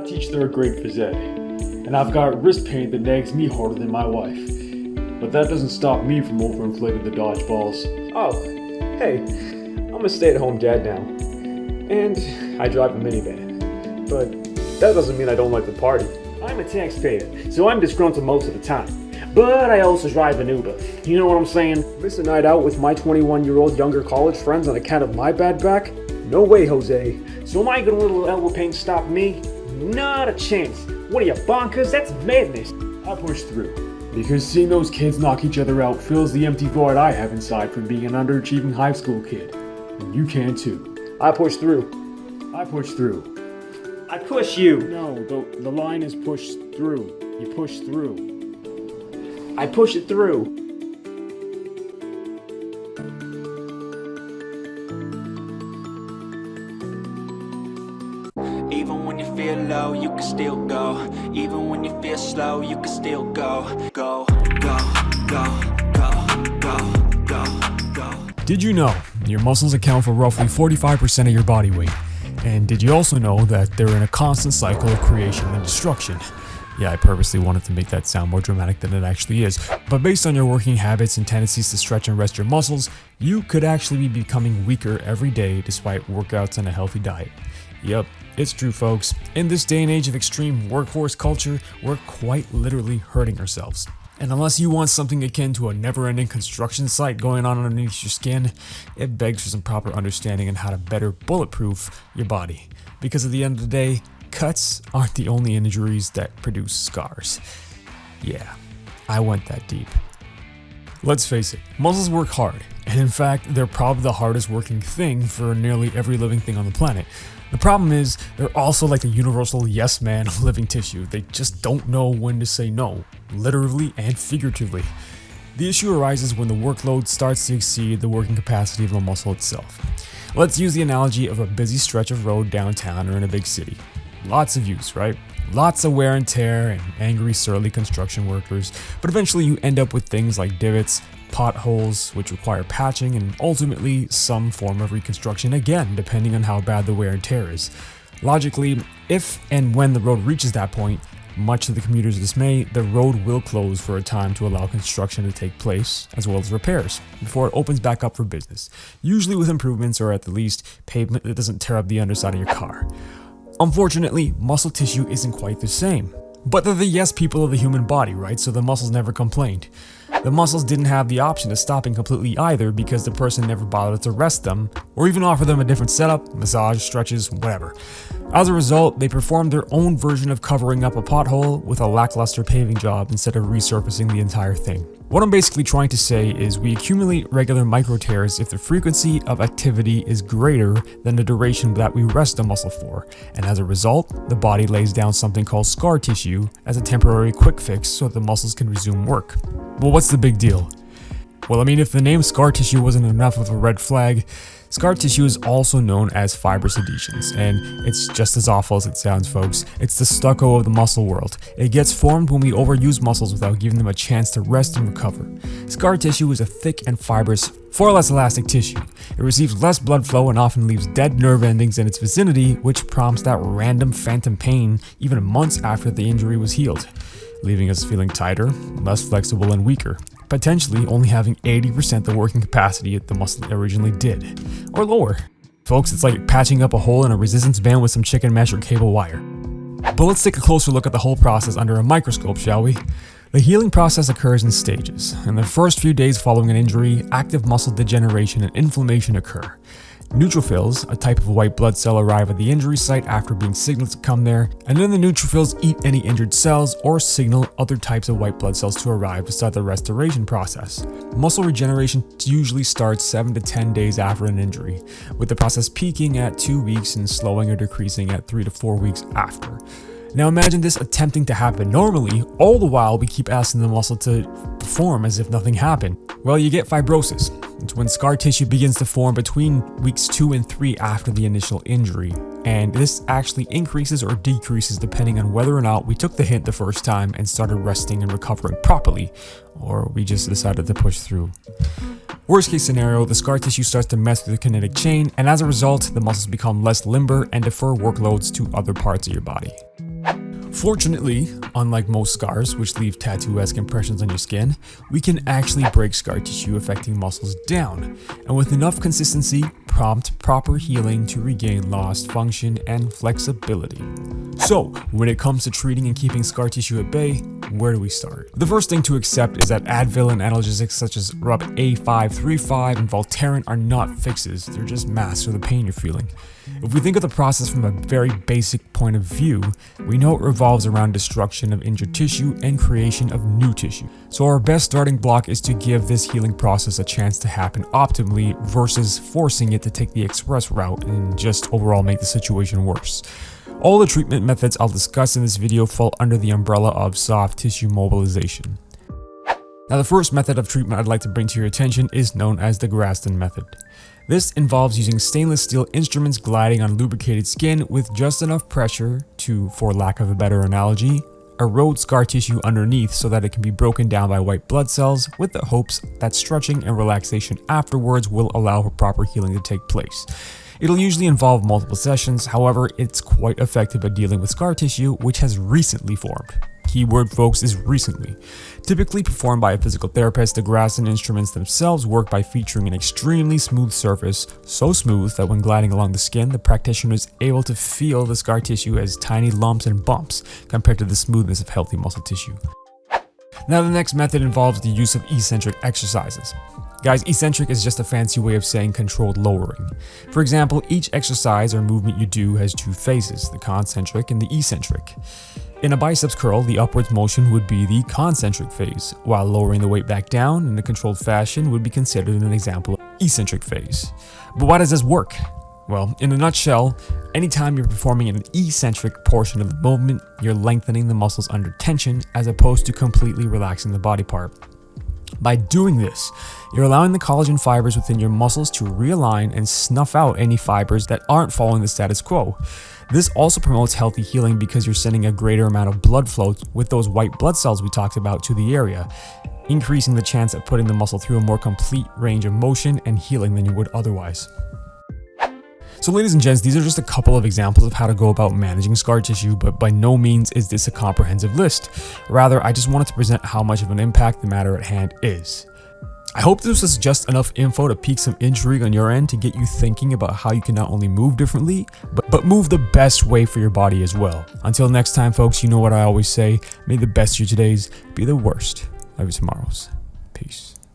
teach third grade phys ed, and I've got wrist pain that nags me harder than my wife. But that doesn't stop me from overinflating the dodgeballs. Oh, hey, I'm a stay-at-home dad now, and I drive a minivan. But that doesn't mean I don't like the party. I'm a taxpayer, so I'm disgruntled most of the time. But I also drive an Uber. You know what I'm saying? Miss a night out with my 21-year-old younger college friends on account of my bad back? No way, Jose. So am I gonna let a little elbow pain stop me? Not a chance. What are you, bonkers? That's madness. I push through, because seeing those kids knock each other out fills the empty void I have inside from being an underachieving high school kid. And you can too. I push through. I push through. I push you. No, the line is push through. You push through. I push it through. Even when you feel low, you can still go. Even when you feel slow, you can still go. Go, go, go, go, go, go, go. Did you know your muscles account for roughly 45% of your body weight? And did you also know that they're in a constant cycle of creation and destruction? Yeah, I purposely wanted to make that sound more dramatic than it actually is. But based on your working habits and tendencies to stretch and rest your muscles, you could actually be becoming weaker every day despite workouts and a healthy diet. Yep, it's true, folks. In this day and age of extreme workhorse culture, we're quite literally hurting ourselves. And unless you want something akin to a never-ending construction site going on underneath your skin, it begs for some proper understanding on how to better bulletproof your body. Because at the end of the day, cuts aren't the only injuries that produce scars. Yeah, I went that deep. Let's face it, muscles work hard, and in fact, they're probably the hardest working thing for nearly every living thing on the planet. The problem is, they're also like the universal yes man of living tissue. They just don't know when to say no, literally and figuratively. The issue arises when the workload starts to exceed the working capacity of the muscle itself. Let's use the analogy of a busy stretch of road downtown or in a big city. Lots of use, right? Lots of wear and tear and angry, surly construction workers, but eventually you end up with things like divots, potholes, which require patching, and ultimately some form of reconstruction, again, depending on how bad the wear and tear is. Logically, if and when the road reaches that point, much to the commuter's dismay, the road will close for a time to allow construction to take place, as well as repairs, before it opens back up for business, usually with improvements or at the least, pavement that doesn't tear up the underside of your car. Unfortunately, muscle tissue isn't quite the same. But they're the yes people of the human body, right? So the muscles never complained. The muscles didn't have the option of stopping completely either because the person never bothered to rest them, or even offer them a different setup, massage, stretches, whatever. As a result, they performed their own version of covering up a pothole with a lackluster paving job instead of resurfacing the entire thing. What I'm basically trying to say is we accumulate regular micro tears if the frequency of activity is greater than the duration that we rest a muscle for, and as a result, the body lays down something called scar tissue as a temporary quick fix so the muscles can resume work. Well, what's the big deal? Well, I mean, if the name scar tissue wasn't enough of a red flag, scar tissue is also known as fibrous adhesions, and it's just as awful as it sounds, folks. It's the stucco of the muscle world. It gets formed when we overuse muscles without giving them a chance to rest and recover. Scar tissue is a thick and fibrous, far less elastic tissue. It receives less blood flow and often leaves dead nerve endings in its vicinity, which prompts that random phantom pain even months after the injury was healed, leaving us feeling tighter, less flexible, and weaker, potentially only having 80% the working capacity the muscle originally did, or lower. Folks, it's like patching up a hole in a resistance band with some chicken mesh or cable wire. But let's take a closer look at the whole process under a microscope, shall we? The healing process occurs in stages. In the first few days following an injury, active muscle degeneration and inflammation occur. Neutrophils, a type of white blood cell, arrive at the injury site after being signaled to come there, and then the neutrophils eat any injured cells or signal other types of white blood cells to arrive to start the restoration process. Muscle regeneration usually starts 7 to 10 days after an injury, with the process peaking at 2 weeks and slowing or decreasing at 3 to 4 weeks after. Now imagine this attempting to happen normally, all the while we keep asking the muscle to perform as if nothing happened. Well, you get fibrosis. It's when scar tissue begins to form between weeks 2 and 3 after the initial injury. And this actually increases or decreases depending on whether or not we took the hint the first time and started resting and recovering properly, or we just decided to push through. Worst case scenario, the scar tissue starts to mess with the kinetic chain, and as a result, the muscles become less limber and defer workloads to other parts of your body. Fortunately, unlike most scars, which leave tattoo-esque impressions on your skin, we can actually break scar tissue affecting muscles down, and with enough consistency, prompt proper healing to regain lost function and flexibility. So, when it comes to treating and keeping scar tissue at bay, where do we start? The first thing to accept is that Advil and analgesics such as Rub A535 and Voltaren are not fixes, they're just masks for the pain you're feeling. If we think of the process from a very basic point of view, we know it revolves around destruction of injured tissue and creation of new tissue. So our best starting block is to give this healing process a chance to happen optimally versus forcing it to take the express route and just overall make the situation worse. All the treatment methods I'll discuss in this video fall under the umbrella of soft tissue mobilization. Now the first method of treatment I'd like to bring to your attention is known as the Graston method. This involves using stainless steel instruments gliding on lubricated skin with just enough pressure to, for lack of a better analogy, erode scar tissue underneath so that it can be broken down by white blood cells with the hopes that stretching and relaxation afterwards will allow for proper healing to take place. It'll usually involve multiple sessions, however, it's quite effective at dealing with scar tissue which has recently formed. Keyword, folks, is recently. Typically performed by a physical therapist, the Graston instruments themselves work by featuring an extremely smooth surface, so smooth that when gliding along the skin, the practitioner is able to feel the scar tissue as tiny lumps and bumps compared to the smoothness of healthy muscle tissue. Now the next method involves the use of eccentric exercises. Guys, eccentric is just a fancy way of saying controlled lowering. For example, each exercise or movement you do has two phases, the concentric and the eccentric. In a biceps curl, the upwards motion would be the concentric phase, while lowering the weight back down in a controlled fashion would be considered an example of eccentric phase. But why does this work? Well, in a nutshell, anytime you're performing an eccentric portion of the movement, you're lengthening the muscles under tension as opposed to completely relaxing the body part. By doing this, you're allowing the collagen fibers within your muscles to realign and snuff out any fibers that aren't following the status quo. This also promotes healthy healing because you're sending a greater amount of blood flow with those white blood cells we talked about to the area, increasing the chance of putting the muscle through a more complete range of motion and healing than you would otherwise. So ladies and gents, these are just a couple of examples of how to go about managing scar tissue, but by no means is this a comprehensive list. Rather, I just wanted to present how much of an impact the matter at hand is. I hope this was just enough info to pique some intrigue on your end to get you thinking about how you can not only move differently, but move the best way for your body as well. Until next time, folks, you know what I always say, may the best of your todays be the worst of your tomorrows. Peace.